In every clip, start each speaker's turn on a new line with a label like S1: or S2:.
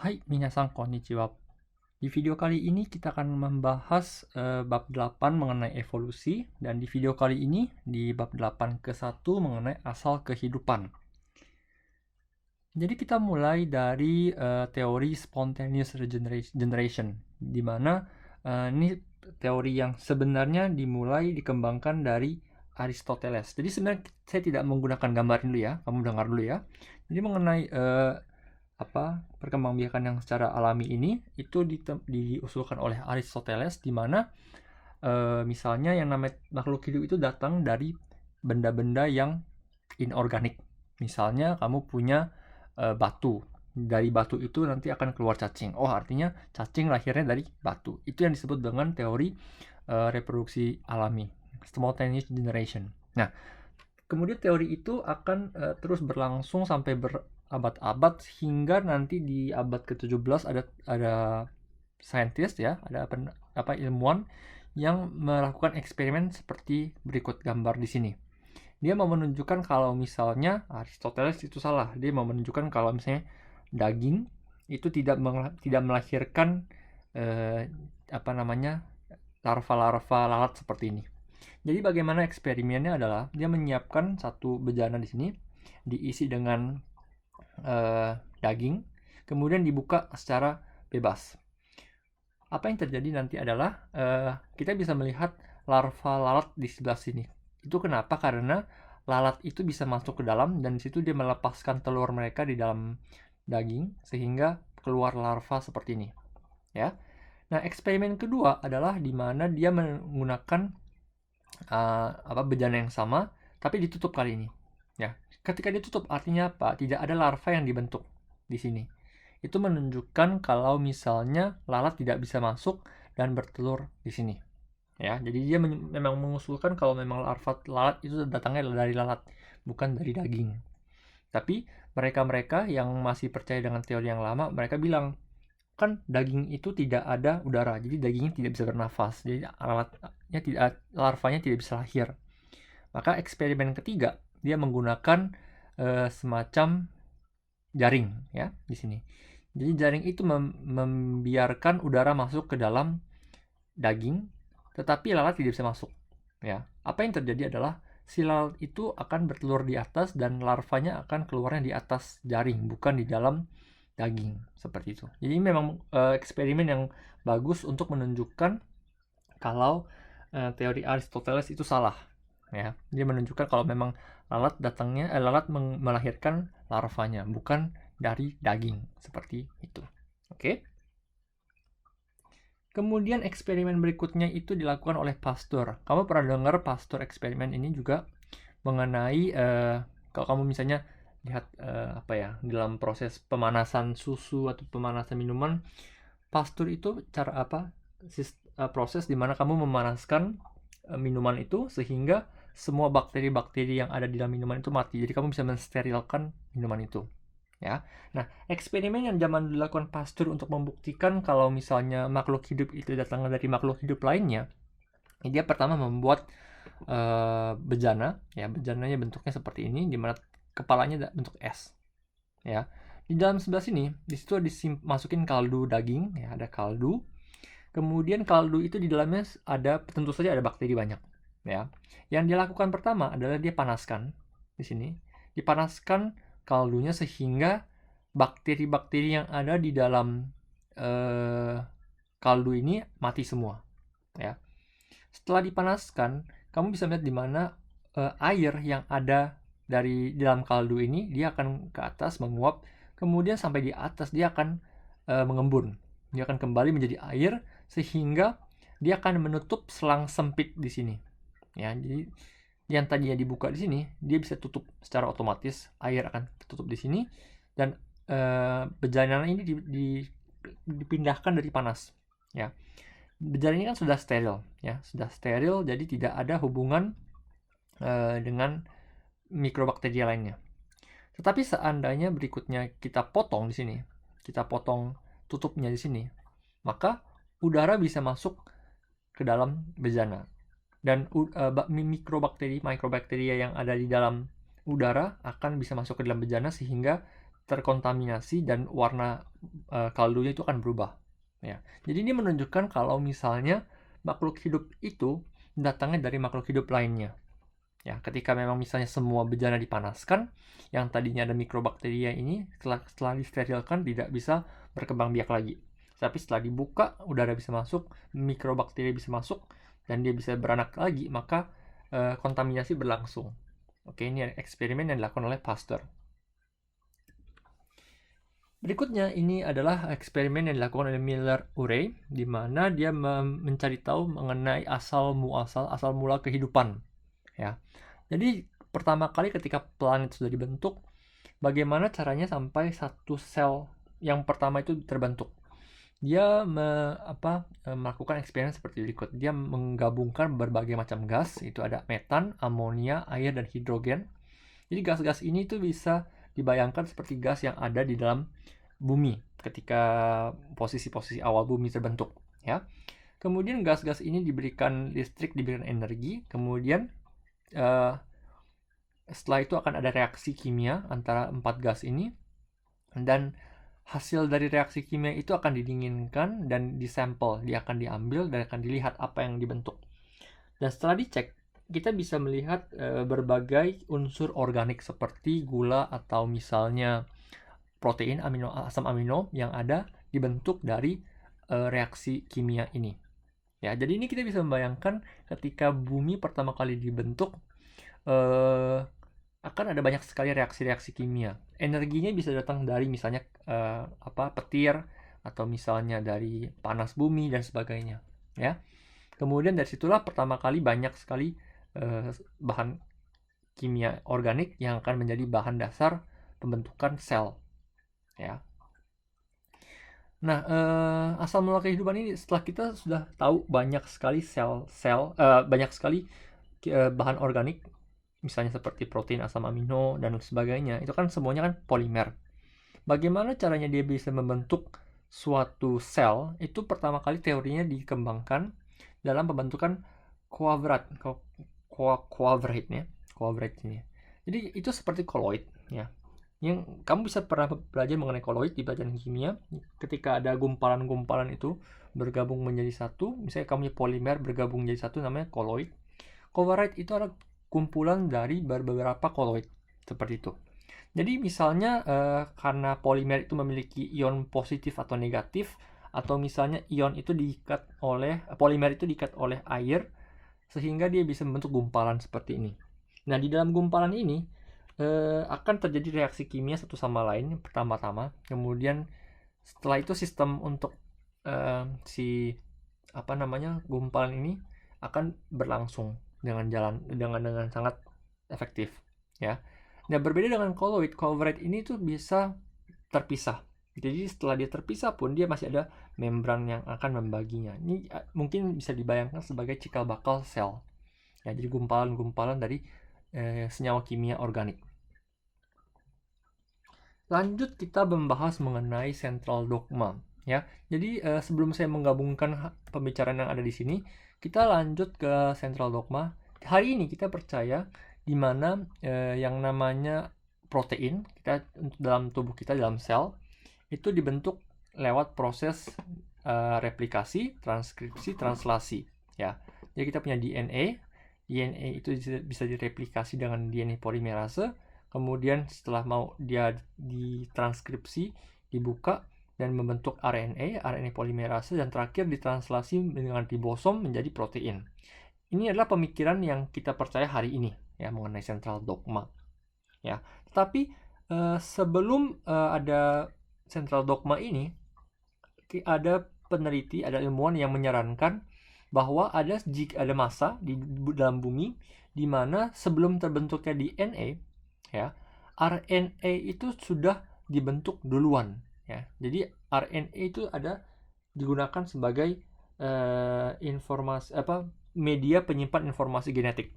S1: Hai, minasan konnichiwa. Di video kali ini kita akan membahas bab 8 mengenai evolusi, dan di video kali ini di bab 8 ke-1 mengenai asal kehidupan. Jadi kita mulai dari teori spontaneous regeneration, di mana ini teori yang sebenarnya dimulai dikembangkan dari Aristoteles. Jadi sebenarnya saya tidak menggunakan gambar dulu ya, kamu dengar dulu ya. Jadi mengenai perkembangbiakan yang secara alami ini itu diusulkan oleh Aristoteles, di mana misalnya yang namanya makhluk hidup itu datang dari benda-benda yang inorganik. Misalnya kamu punya batu, dari batu itu nanti akan keluar cacing. Oh, artinya cacing lahirnya dari batu. Itu yang disebut dengan teori reproduksi alami, spontaneous generation. Nah, kemudian teori itu akan terus berlangsung sampai berabad-abad, hingga nanti di abad ke-17 ada saintis ya, ada ilmuwan yang melakukan eksperimen seperti berikut gambar di sini. Dia mau menunjukkan kalau misalnya Aristoteles itu salah. Dia mau menunjukkan kalau misalnya daging itu tidak melahirkan eh, larva-larva lalat seperti ini. Jadi bagaimana eksperimennya adalah dia menyiapkan satu bejana di sini, diisi dengan daging, kemudian dibuka secara bebas. Apa yang terjadi nanti adalah kita bisa melihat larva lalat di sebelah sini. Itu kenapa? Karena lalat itu bisa masuk ke dalam, dan di situ dia melepaskan telur mereka di dalam daging sehingga keluar larva seperti ini. Ya. Nah, eksperimen kedua adalah di mana dia menggunakan bejana yang sama tapi ditutup kali ini. Ya. Ketika ditutup artinya apa? Tidak ada larva yang dibentuk di sini. Itu menunjukkan kalau misalnya lalat tidak bisa masuk dan bertelur di sini. Ya, jadi dia memang mengusulkan kalau memang larva lalat itu datangnya dari lalat, bukan dari daging. Tapi mereka-mereka yang masih percaya dengan teori yang lama, mereka bilang, kan daging itu tidak ada udara, jadi dagingnya tidak bisa bernafas, jadi larvanya tidak bisa lahir. Maka eksperimen ketiga, dia menggunakan semacam jaring ya di sini. Jadi jaring itu membiarkan udara masuk ke dalam daging, tetapi lalat tidak bisa masuk. Ya, apa yang terjadi adalah si lalat itu akan bertelur di atas dan larvanya akan keluarnya di atas jaring, bukan di dalam daging, seperti itu. Jadi memang eksperimen yang bagus untuk menunjukkan kalau teori Aristoteles itu salah. Ya, dia menunjukkan kalau memang lalat melahirkan larvanya, bukan dari daging, seperti itu. Oke. Kemudian eksperimen berikutnya itu dilakukan oleh Pasteur. Kamu pernah dengar Pasteur eksperimen ini juga mengenai kalau kamu misalnya lihat dalam proses pemanasan susu atau pemanasan minuman, Pasteur itu proses di mana kamu memanaskan minuman itu sehingga semua bakteri-bakteri yang ada di dalam minuman itu mati. Jadi kamu bisa mensterilkan minuman itu. Ya. Nah, eksperimen yang zaman dilakukan Pasteur untuk membuktikan kalau misalnya makhluk hidup itu datang dari makhluk hidup lainnya, dia pertama membuat bejana, ya, bejananya bentuknya seperti ini, di mana kepalanya bentuk S. Ya. Di dalam sebelah sini, di situ dimasukin kaldu daging, ya, ada kaldu. Kemudian kaldu itu di dalamnya tentu saja ada bakteri banyak, ya. Yang dilakukan pertama adalah dia panaskan di sini. Dipanaskan kaldunya sehingga bakteri-bakteri yang ada di dalam kaldu ini mati semua, ya. Setelah dipanaskan, kamu bisa melihat di mana air yang ada dari dalam kaldu ini dia akan ke atas menguap, kemudian sampai di atas dia akan mengembun. Dia akan kembali menjadi air sehingga dia akan menutup selang sempit di sini. Ya, jadi yang tadinya dibuka di sini, dia bisa tutup secara otomatis, air akan tutup di sini, dan bejana ini dipindahkan dari panas. Ya, bejana ini kan sudah steril, ya, sudah steril, jadi tidak ada hubungan dengan mikrobakteri lainnya. Tetapi seandainya berikutnya kita potong di sini, kita potong tutupnya di sini, maka udara bisa masuk ke dalam bejana, dan mikrobakteria yang ada di dalam udara akan bisa masuk ke dalam bejana sehingga terkontaminasi dan warna kaldunya itu akan berubah. Ya. Jadi ini menunjukkan kalau misalnya makhluk hidup itu datangnya dari makhluk hidup lainnya. Ya, ketika memang misalnya semua bejana dipanaskan, yang tadinya ada mikrobakteria ini setelah disterilkan tidak bisa berkembang biak lagi. Tapi setelah dibuka, udara bisa masuk, mikrobakteria bisa masuk, dan dia bisa beranak lagi, maka kontaminasi berlangsung. Oke, ini eksperimen yang dilakukan oleh Pasteur. Berikutnya, ini adalah eksperimen yang dilakukan oleh Miller-Urey, di mana dia mencari tahu mengenai asal mula kehidupan. Ya, jadi pertama kali ketika planet sudah dibentuk, bagaimana caranya sampai satu sel yang pertama itu terbentuk? Dia melakukan eksperimen seperti berikut. Dia menggabungkan berbagai macam gas, itu ada metan, amonia, air, dan hidrogen. Jadi gas-gas ini tuh bisa dibayangkan seperti gas yang ada di dalam bumi ketika posisi-posisi awal bumi terbentuk. Ya. Kemudian gas-gas ini diberikan listrik, diberikan energi, kemudian setelah itu akan ada reaksi kimia antara 4 gas ini, dan hasil dari reaksi kimia itu akan didinginkan dan disampel, dia akan diambil dan akan dilihat apa yang dibentuk. Dan setelah dicek, kita bisa melihat berbagai unsur organik seperti gula atau misalnya protein, asam amino yang ada dibentuk dari reaksi kimia ini. Ya, jadi ini kita bisa membayangkan ketika bumi pertama kali dibentuk, akan ada banyak sekali reaksi-reaksi kimia. Energinya bisa datang dari misalnya petir, atau misalnya dari panas bumi dan sebagainya. Ya. Kemudian dari situlah pertama kali banyak sekali bahan kimia organik yang akan menjadi bahan dasar pembentukan sel. Ya. Nah, asal mula kehidupan ini setelah kita sudah tahu banyak sekali banyak sekali bahan organik, misalnya seperti protein, asam amino, dan sebagainya, itu kan semuanya kan polimer. Bagaimana caranya dia bisa membentuk suatu sel? Itu pertama kali teorinya dikembangkan dalam pembentukan quadrate ini. Jadi itu seperti koloid, ya. Yang kamu bisa pernah belajar mengenai koloid di pelajaran kimia. Ketika ada gumpalan-gumpalan itu bergabung menjadi satu, misalnya kamu punya polimer bergabung menjadi satu, namanya koloid. Quadrate itu adalah kumpulan dari beberapa koloid seperti itu. Jadi misalnya karena polimer itu memiliki ion positif atau negatif, atau misalnya polimer itu diikat oleh air sehingga dia bisa membentuk gumpalan seperti ini. Nah, di dalam gumpalan ini akan terjadi reaksi kimia satu sama lain pertama-tama. Kemudian setelah itu sistem untuk gumpalan ini akan berlangsung dengan sangat efektif, ya. Nah, berbeda dengan quadrate ini tuh bisa terpisah. Jadi setelah dia terpisah pun dia masih ada membran yang akan membaginya. Ini mungkin bisa dibayangkan sebagai cikal bakal sel. Ya, jadi gumpalan-gumpalan dari senyawa kimia organik. Lanjut kita membahas mengenai central dogma, ya. Jadi sebelum saya menggabungkan pembicaraan yang ada di sini, kita lanjut ke central dogma. Hari ini kita percaya di mana yang namanya protein kita dalam tubuh kita, dalam sel, itu dibentuk lewat proses replikasi, transkripsi, translasi, ya. Jadi kita punya DNA itu bisa direplikasi dengan DNA polimerase. Kemudian setelah mau dia ditranskripsi, dibuka dan membentuk RNA polimerase, dan terakhir ditranslasi dengan ribosom menjadi protein. Ini adalah pemikiran yang kita percaya hari ini, ya, mengenai central dogma, ya. Tetapi sebelum ada central dogma ini, ada peneliti, ada ilmuwan yang menyarankan bahwa ada masa di dalam bumi di mana sebelum terbentuknya DNA, ya, RNA itu sudah dibentuk duluan, ya. Jadi RNA itu digunakan sebagai media penyimpan informasi genetik,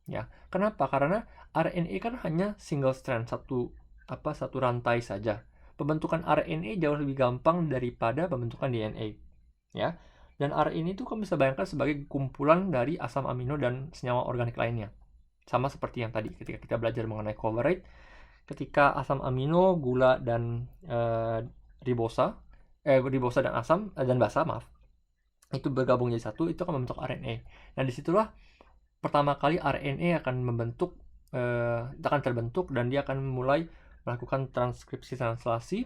S1: ya. Kenapa? Karena RNA kan hanya single strand, satu rantai saja. Pembentukan RNA jauh lebih gampang daripada pembentukan DNA, ya. Dan RNA itu kamu bisa bayangkan sebagai kumpulan dari asam amino dan senyawa organik lainnya. Sama seperti yang tadi ketika kita belajar mengenai quadrate, ketika asam amino, gula dan ribosa dan asam dan basa, maaf, itu bergabung jadi satu, itu akan membentuk RNA. Nah, disitulah pertama kali RNA akan terbentuk dan dia akan mulai melakukan transkripsi translasi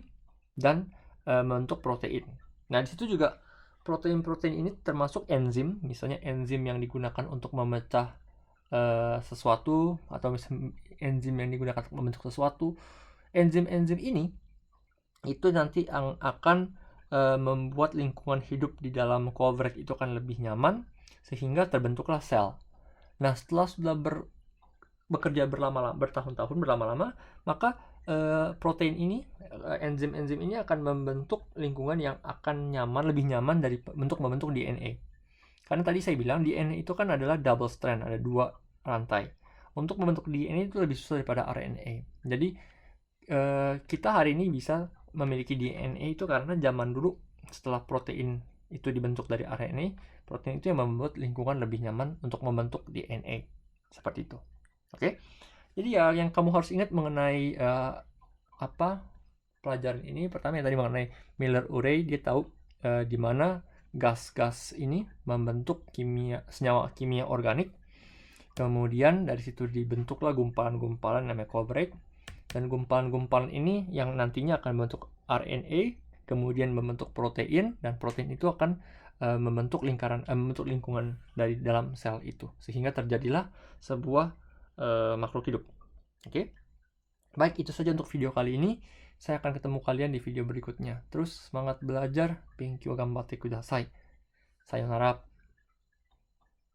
S1: dan membentuk protein. Nah, disitu juga protein-protein ini termasuk enzim, misalnya enzim yang digunakan untuk memecah sesuatu, atau enzim yang digunakan untuk membentuk sesuatu. Enzim-enzim ini itu nanti akan membuat lingkungan hidup di dalam coverage itu akan lebih nyaman, sehingga terbentuklah sel. Nah, setelah sudah bekerja bertahun-tahun berlama-lama, maka protein ini, enzim-enzim ini akan membentuk lingkungan yang akan lebih nyaman dari membentuk DNA. Karena tadi saya bilang DNA itu kan adalah double strand, ada 2 rantai. Untuk membentuk DNA itu lebih susah daripada RNA. Jadi kita hari ini bisa memiliki DNA itu karena zaman dulu setelah protein itu dibentuk dari RNA, protein itu yang membuat lingkungan lebih nyaman untuk membentuk DNA. Seperti itu. Oke? Jadi ya yang kamu harus ingat mengenai pelajaran ini, pertama yang tadi mengenai Miller-Urey, dia tahu di mana gas-gas ini membentuk senyawa kimia organik. Kemudian dari situ dibentuklah gumpalan-gumpalan namanya coverage, dan gumpalan-gumpalan ini yang nantinya akan membentuk RNA, kemudian membentuk protein, dan protein itu akan membentuk lingkungan dari dalam sel itu, sehingga terjadilah sebuah makhluk hidup. Oke? Baik, itu saja untuk video kali ini. Saya akan ketemu kalian di video berikutnya. Terus semangat belajar. Thank you, gambatte kudasai. Sayonara.